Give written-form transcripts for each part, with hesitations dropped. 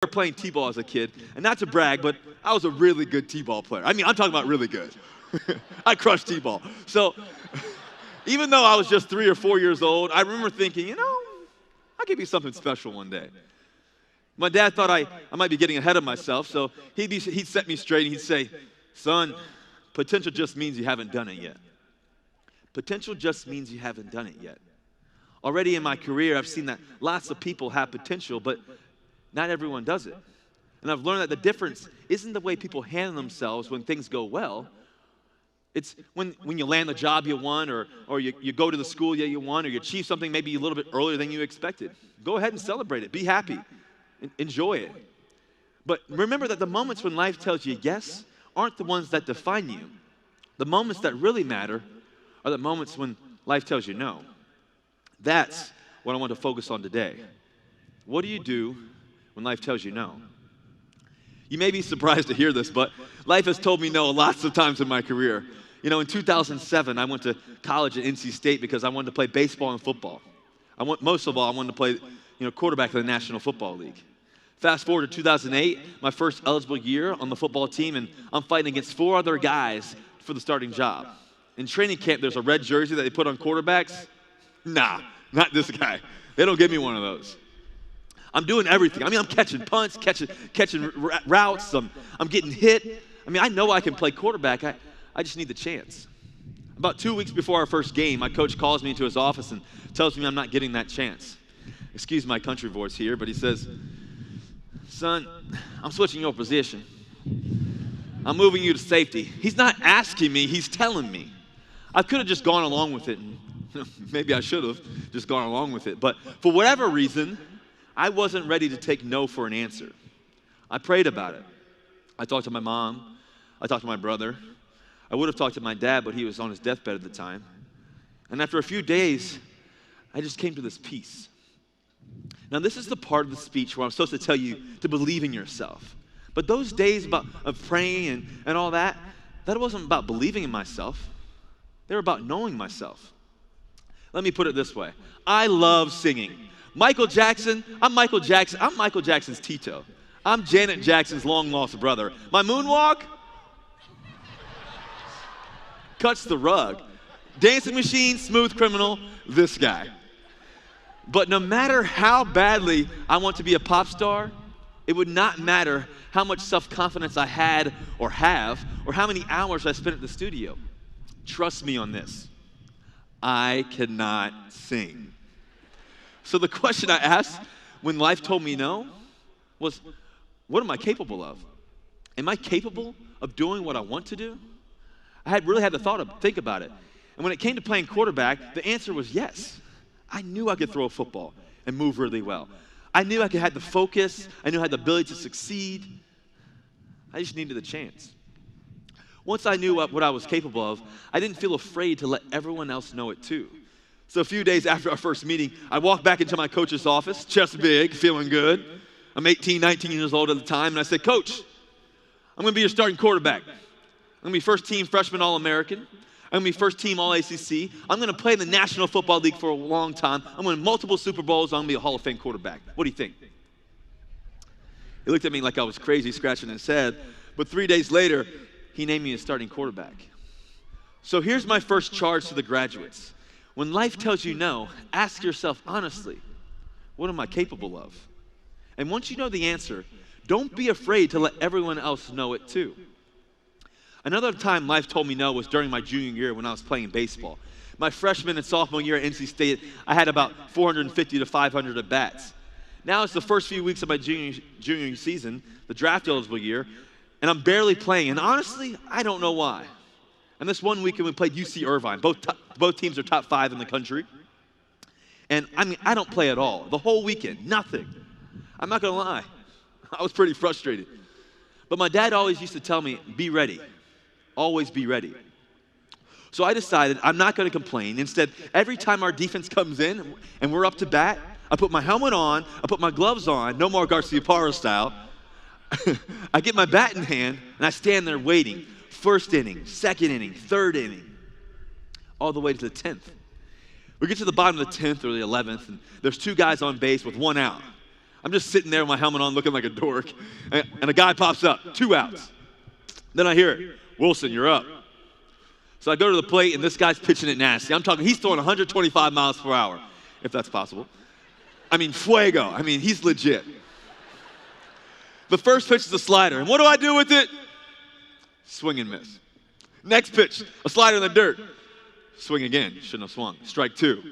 playing t-ball as a kid, and not to brag, but I was a really good t-ball player. I mean, I'm talking about really good. I crushed t-ball. So even though I was just 3 or 4 years old, I remember thinking, I could be something special one day. My dad thought I might be getting ahead of myself, so he'd set me straight and he'd say, son, potential just means you haven't done it yet. Potential just means you haven't done it yet. Already in my career, I've seen that lots of people have potential, but not everyone does it. And I've learned that the difference isn't the way people handle themselves when things go well. It's when you land the job you want, or you go to the school you want, or you achieve something maybe a little bit earlier than you expected. Go ahead and celebrate it. Be happy. Enjoy it. But remember that the moments when life tells you yes aren't the ones that define you. The moments that really matter are the moments when life tells you no. That's what I want to focus on today. What do you do when life tells you no? You may be surprised to hear this, but life has told me no lots of times in my career. In 2007, I went to college at NC State because I wanted to play baseball and football. Most of all, I wanted to play quarterback for the National Football League. Fast forward to 2008, my first eligible year on the football team, and I'm fighting against 4 other guys for the starting job. In training camp, there's a red jersey that they put on quarterbacks. Nah, not this guy. They don't give me one of those. I'm doing everything. I'm catching punts, catching routes. I'm getting hit. I know I can play quarterback. I just need the chance. About 2 weeks before our first game, my coach calls me into his office and tells me I'm not getting that chance. Excuse my country voice here, but he says, son, I'm switching your position. I'm moving you to safety. He's not asking me, he's telling me. I could have just gone along with it. And maybe I should have just gone along with it. But for whatever reason, I wasn't ready to take no for an answer. I prayed about it. I talked to my mom. I talked to my brother. I would have talked to my dad, but he was on his deathbed at the time. And after a few days, I just came to this peace. Now, this is the part of the speech where I'm supposed to tell you to believe in yourself. But those days of praying and all that wasn't about believing in myself. They were about knowing myself. Let me put it this way. I love singing. Michael Jackson, I'm Michael Jackson. I'm Michael Jackson's Tito. I'm Janet Jackson's long-lost brother. My moonwalk cuts the rug. Dancing machine, smooth criminal, this guy. But no matter how badly I want to be a pop star, it would not matter how much self-confidence I had or have, or how many hours I spent at the studio. Trust me on this. I cannot sing. So the question I asked when life told me no was, what am I capable of? Am I capable of doing what I want to do? I had really had to think about it. And when it came to playing quarterback, the answer was yes. I knew I could throw a football and move really well. I knew I had the focus. I knew I had the ability to succeed. I just needed the chance. Once I knew what I was capable of, I didn't feel afraid to let everyone else know it too. So a few days after our first meeting, I walked back into my coach's office, chest big, feeling good. I'm 18, 19 years old at the time, and I said, Coach, I'm going to be your starting quarterback. I'm going to be first team freshman All-American. I'm going to be first team All-ACC. I'm going to play in the National Football League for a long time. I'm going to win multiple Super Bowls. I'm going to be a Hall of Fame quarterback. What do you think? He looked at me like I was crazy, scratching his head. But 3 days later, he named me a starting quarterback. So here's my first charge to the graduates. When life tells you no, ask yourself honestly, what am I capable of? And once you know the answer, don't be afraid to let everyone else know it too. Another time life told me no was during my junior year when I was playing baseball. My freshman and sophomore year at NC State, I had about 450 to 500 at-bats. Now it's the first few weeks of my junior season, the draft eligible year, and I'm barely playing. And honestly, I don't know why. And this one weekend we played UC Irvine. Both teams are top 5 in the country. And I don't play at all. The whole weekend, nothing. I'm not gonna lie, I was pretty frustrated. But my dad always used to tell me, be ready. Always be ready. So I decided I'm not going to complain. Instead, every time our defense comes in and we're up to bat, I put my helmet on, I put my gloves on, no more Garcia Parra style. I get my bat in hand and I stand there waiting. First inning, second inning, third inning, all the way to the 10th. We get to the bottom of the 10th or the 11th, and there's 2 guys on base with 1 out. I'm just sitting there with my helmet on looking like a dork, and a guy pops up, 2 outs. Then I hear it, Wilson, you're up. So I go to the plate, and this guy's pitching it nasty. I'm talking, he's throwing 125 miles per hour, if that's possible. I mean, fuego. I mean, he's legit. The first pitch is a slider, and what do I do with it? Swing and miss. Next pitch, a slider in the dirt. Swing again, shouldn't have swung. Strike 2.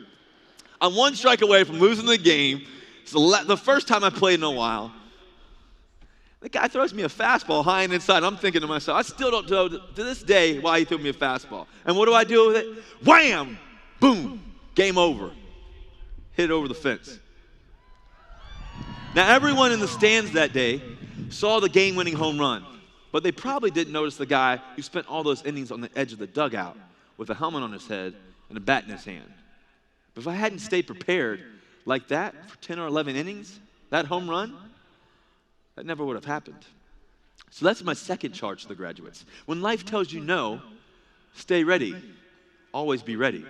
I'm 1 strike away from losing the game. It's the first time I played in a while. The guy throws me a fastball high and inside. I'm thinking to myself, I still don't know to this day why he threw me a fastball. And what do I do with it? Wham! Boom! Game over. Hit it over the fence. Now, everyone in the stands that day saw the game-winning home run, but they probably didn't notice the guy who spent all those innings on the edge of the dugout with a helmet on his head and a bat in his hand. But if I hadn't stayed prepared like that for 10 or 11 innings, that home run, that never would have happened. So that's my second charge to the graduates. When life tells you no, stay ready. Always be ready.